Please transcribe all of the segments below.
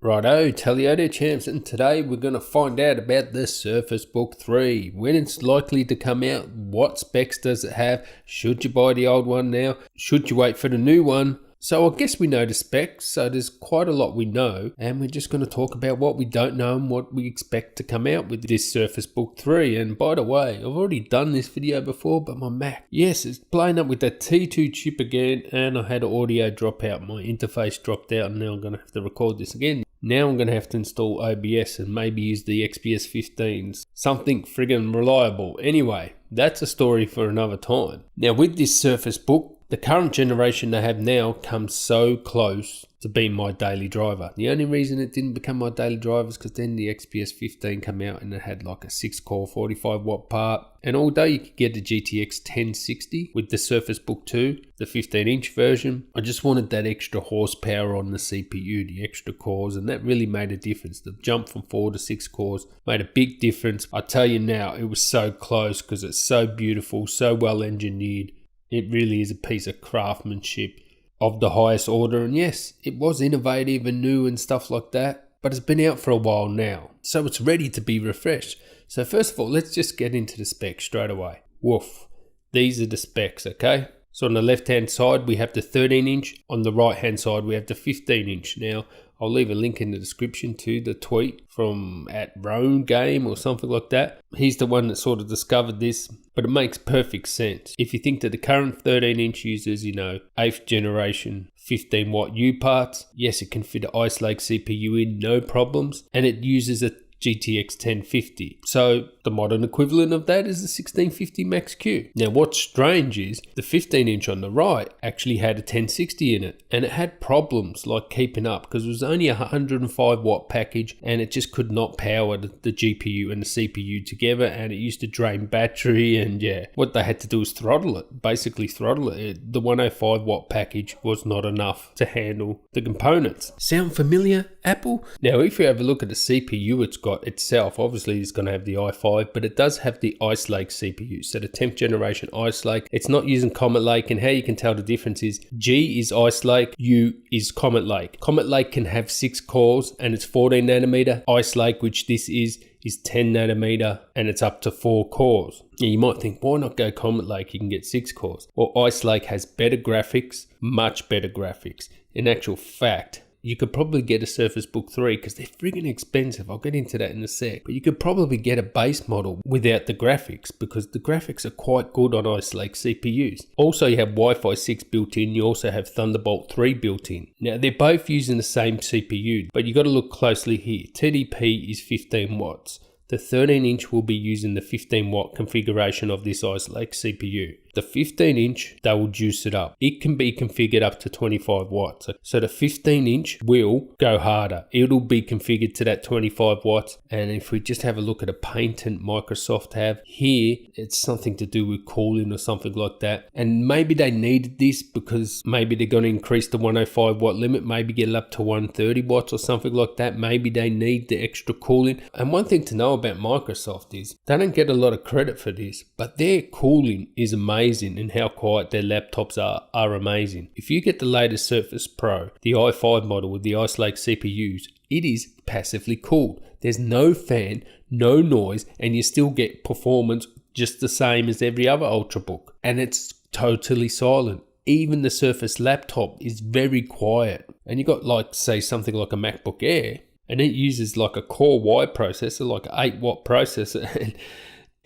Righto, Tally-o there champs, and today we're going to find out about the Surface Book 3, when it's likely to come out, what specs does it have, should you buy the old one now, should you wait for the new one. So I guess we know the specs, so there's quite a lot we know, and we're just going to talk about what we don't know and what we expect to come out with this Surface Book 3. And by the way, I've already done this video before, but my Mac, yes, it's playing up with that T2 chip again, and I had an audio drop out, my interface dropped out, and now I'm going to have to record this again. Now I'm going to have to install OBS and maybe use the XPS 15s. Something friggin' reliable. Anyway, that's a story for another time. Now with this Surface Book, the current generation they have now comes so close to being my daily driver. The only reason it didn't become my daily driver is because then the XPS 15 came out and it had like a 6-core 45 watt part. And although you could get the GTX 1060 with the Surface Book 2, the 15-inch version, I just wanted that extra horsepower on the CPU, the extra cores, and that really made a difference. The jump from 4 to 6 cores made a big difference. I tell you now, it was so close because it's so beautiful, so well engineered. It really is a piece of craftsmanship of the highest order, and yes, it was innovative and new and stuff like that, but it's been out for a while now, so it's ready to be refreshed. So first of all, let's just get into the specs straight away. Woof. These are the specs, okay? So on the left hand side we have the 13-inch, on the right hand side we have the 15-inch. Now I'll leave a link in the description to the tweet from @RoneGame or something like that. He's the one that sort of discovered this, but it makes perfect sense. If you think that the current 13-inch uses, 8th generation 15 watt U parts, yes, it can fit an Ice Lake CPU in, no problems, and it uses a GTX 1050. So the modern equivalent of that is the 1650 Max Q. Now what's strange is the 15-inch on the right actually had a 1060 in it, and it had problems like keeping up because it was only a 105 watt package and it just could not power the GPU and the CPU together, and it used to drain battery, and yeah, what they had to do was throttle it, basically throttle it. The 105 watt package was not enough to handle the components. Sound familiar, Apple? Now if you have a look at the CPU it's got itself, obviously it's going to have the i5, but it does have the Ice Lake CPU, so the 10th generation Ice Lake. It's not using Comet Lake, and how you can tell the difference is G is Ice Lake, U is Comet Lake. Comet Lake can have 6 cores and it's 14 nanometer. Ice Lake, which this is 10 nanometer and it's up to 4 cores. Now you might think, why not go Comet Lake, you can get 6 cores. Well, Ice Lake has better graphics, much better graphics. In actual fact, you could probably get a Surface Book 3 because they're friggin' expensive. I'll get into that in a sec. But you could probably get a base model without the graphics because the graphics are quite good on Ice Lake CPUs. Also, you have Wi-Fi 6 built in. You also have Thunderbolt 3 built in. Now, they're both using the same CPU, but you got to look closely here. TDP is 15 watts. The 13-inch will be using the 15 watt configuration of this Ice Lake CPU. The 15-inch, they will juice it up. It can be configured up to 25 watts. So the 15-inch will go harder. It'll be configured to that 25 watts. And if we just have a look at a patent Microsoft have here, it's something to do with cooling or something like that. And maybe they needed this because maybe they're going to increase the 105 watt limit, maybe get it up to 130 watts or something like that. Maybe they need the extra cooling. And one thing to know about Microsoft is they don't get a lot of credit for this, but their cooling is amazing, and how quiet their laptops are amazing. If you get the latest Surface Pro, the i5 model with the Ice Lake CPUs, it is passively cooled. There's no fan, no noise, and you still get performance just the same as every other Ultrabook. And it's totally silent. Even the Surface laptop is very quiet. And you got like, say, something like a MacBook Air, and it uses like a Core Y processor, like an 8 watt processor, and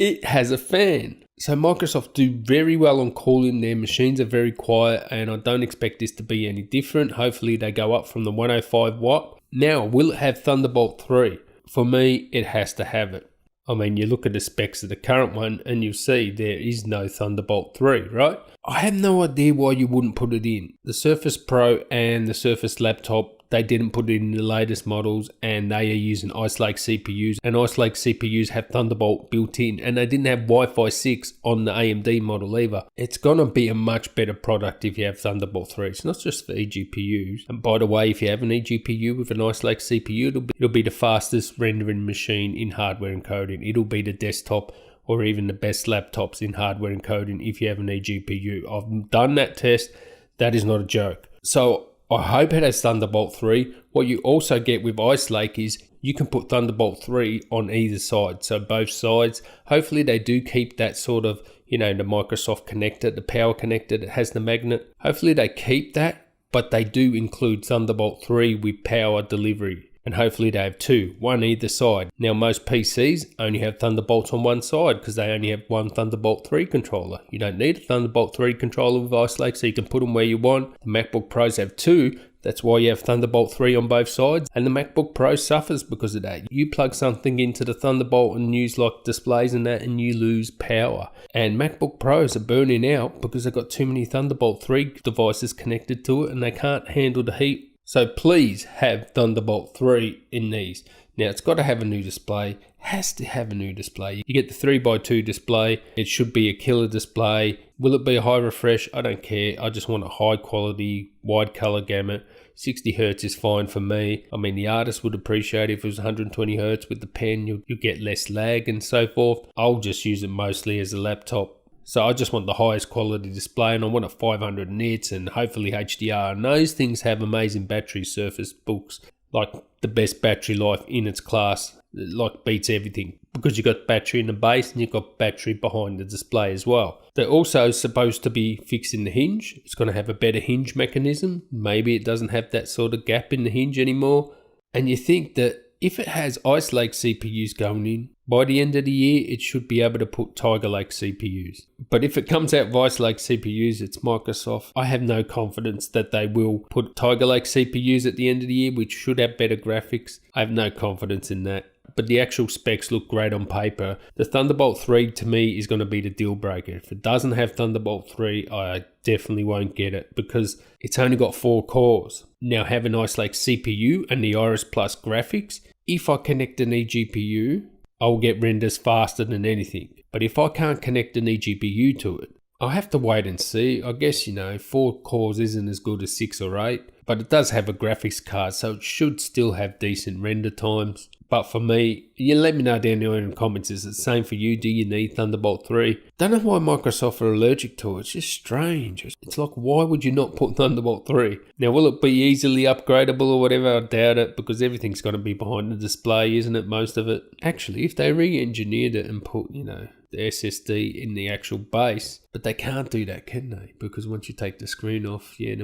it has a fan. So Microsoft do very well on cooling. Their machines are very quiet, and I don't expect this to be any different. Hopefully they go up from the 105 watt. Now, will it have Thunderbolt 3? For me, it has to have it. I mean, you look at the specs of the current one and you'll see there is no Thunderbolt 3, right? I have no idea why you wouldn't put it in. The Surface Pro and the Surface Laptop, they didn't put it in the latest models, and they are using Ice Lake CPUs, and Ice Lake CPUs have Thunderbolt built in, and they didn't have Wi-Fi 6 on the AMD model either. It's going to be a much better product if you have Thunderbolt 3. It's not just for eGPUs. And by the way, if you have an eGPU with an Ice Lake CPU, it'll be the fastest rendering machine in hardware encoding. It'll be the desktop or even the best laptops in hardware encoding if you have an eGPU. I've done that test. That is not a joke. So I hope it has Thunderbolt 3. What you also get with Ice Lake is you can put Thunderbolt 3 on either side, so both sides. Hopefully they do keep that sort of, the Microsoft connector, the power connector that has the magnet. Hopefully they keep that, but they do include Thunderbolt 3 with power delivery. And hopefully they have two, one either side. Now most PCs only have Thunderbolts on one side because they only have one Thunderbolt 3 controller. You don't need a Thunderbolt 3 controller with Ice Lake, so you can put them where you want. The MacBook Pros have two. That's why you have Thunderbolt 3 on both sides. And the MacBook Pro suffers because of that. You plug something into the Thunderbolt and use like displays and that, and you lose power. And MacBook Pros are burning out because they've got too many Thunderbolt 3 devices connected to it and they can't handle the heat. So please have Thunderbolt 3 in these. Now it's got to have a new display, has to have a new display. You get the 3x2 display, it should be a killer display. Will it be a high refresh? I don't care, I just want a high quality, wide color gamut. 60 Hz is fine for me. I mean, the artist would appreciate it if it was 120 Hz with the pen, you'll get less lag and so forth. I'll just use it mostly as a laptop. So I just want the highest quality display and I want a 500 nits and hopefully HDR. And those things have amazing battery Surface Books, like the best battery life in its class, like beats everything. Because you've got battery in the base and you've got battery behind the display as well. They're also supposed to be fixing the hinge. It's going to have a better hinge mechanism. Maybe it doesn't have that sort of gap in the hinge anymore. And you think that if it has Ice Lake CPUs going in, by the end of the year, it should be able to put Tiger Lake CPUs. But if it comes out with Ice Lake CPUs, it's Microsoft. I have no confidence that they will put Tiger Lake CPUs at the end of the year, which should have better graphics. I have no confidence in that. But the actual specs look great on paper. The Thunderbolt 3 to me is going to be the deal breaker. If it doesn't have Thunderbolt 3, I definitely won't get it because it's only got 4 cores. Now having Ice Lake CPU and the Iris Plus graphics, if I connect an eGPU, I'll get renders faster than anything. But if I can't connect an eGPU to it, I'll have to wait and see. I guess, 4 cores isn't as good as 6 or 8, but it does have a graphics card, so it should still have decent render times. But for me, you let me know down there in the comments, is it the same for you? Do you need Thunderbolt 3? Don't know why Microsoft are allergic to it. It's just strange. It's like, why would you not put Thunderbolt 3? Now, will it be easily upgradable or whatever? I doubt it, because everything's going to be behind the display, isn't it? Most of it. Actually, if they re-engineered it and put, the SSD in the actual base, but they can't do that, can they? Because once you take the screen off, I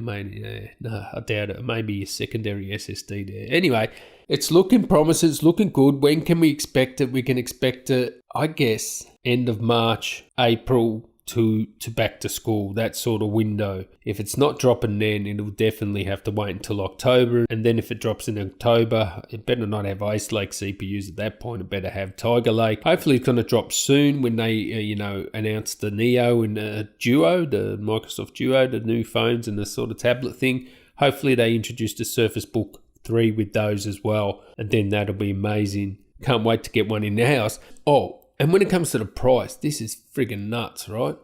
doubt it. Maybe a secondary SSD there. Anyway, it's looking promising, it's looking good. When can we expect it? We can expect it, I guess, end of March, April to back to school, that sort of window. If it's not dropping then, it'll definitely have to wait until October. And then if it drops in October, it better not have Ice Lake CPUs at that point. It better have Tiger Lake. Hopefully it's going to drop soon when they, announce the Neo and Duo, the Microsoft Duo, the new phones and the sort of tablet thing. Hopefully they introduce the Surface Book 3 with those as well. And then that'll be amazing. Can't wait to get one in the house. Oh, and when it comes to the price, this is friggin' nuts, right?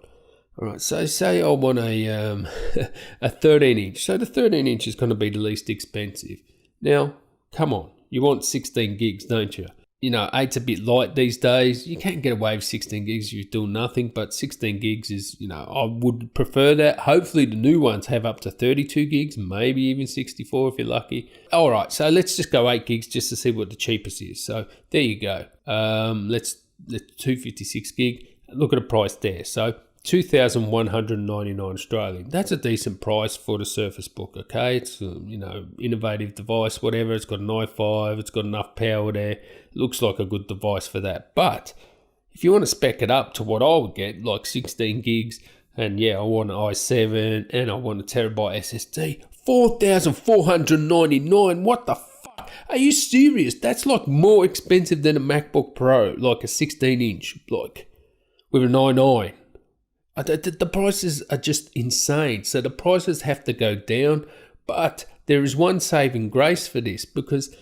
All right, so say I want a 13-inch. So the 13-inch is going to be the least expensive. Now, come on, you want 16 gigs, don't you? 8's a bit light these days. You can't get away with 16 gigs if you're doing nothing, but 16 gigs is, I would prefer that. Hopefully the new ones have up to 32 gigs, maybe even 64 if you're lucky. All right, so let's just go 8 gigs just to see what the cheapest is. So there you go. Let's 256 gig. Look at the price there. So 2,199 Australian. That's a decent price for the Surface Book, okay? It's innovative device, whatever. It's got an i5, it's got enough power there. Looks like a good device for that. But if you want to spec it up to what I would get, like 16 gigs, and I want an i7 and I want a terabyte SSD, 4,499. What the fuck? Are you serious? That's like more expensive than a MacBook Pro, like a 16-inch, like with an i9. The prices are just insane. So the prices have to go down. But there is one saving grace for this, because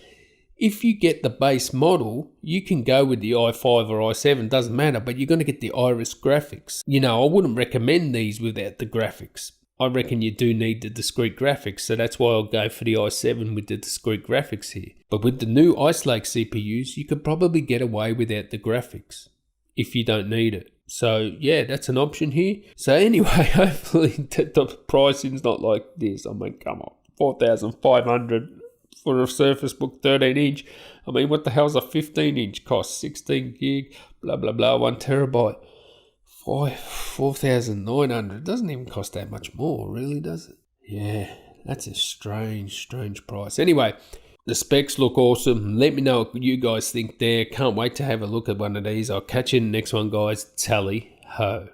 if you get the base model, you can go with the i5 or i7, doesn't matter, but you're going to get the Iris graphics. I wouldn't recommend these without the graphics. I reckon you do need the discrete graphics, so that's why I'll go for the i7 with the discrete graphics here. But with the new Ice Lake CPUs, you could probably get away without the graphics. if you don't need it. So yeah, that's an option here. So anyway, hopefully the pricing's not like this. I mean, come on, 4,500 for a Surface Book 13-inch. I mean, what the hell's a 15-inch cost? 16 gig, blah blah blah, 1 terabyte. 4,900. It doesn't even cost that much more, really, does it? Yeah, that's a strange price. Anyway, the specs look awesome. Let me know what you guys think there. Can't wait to have a look at one of these. I'll catch you in the next one, guys. Tally ho.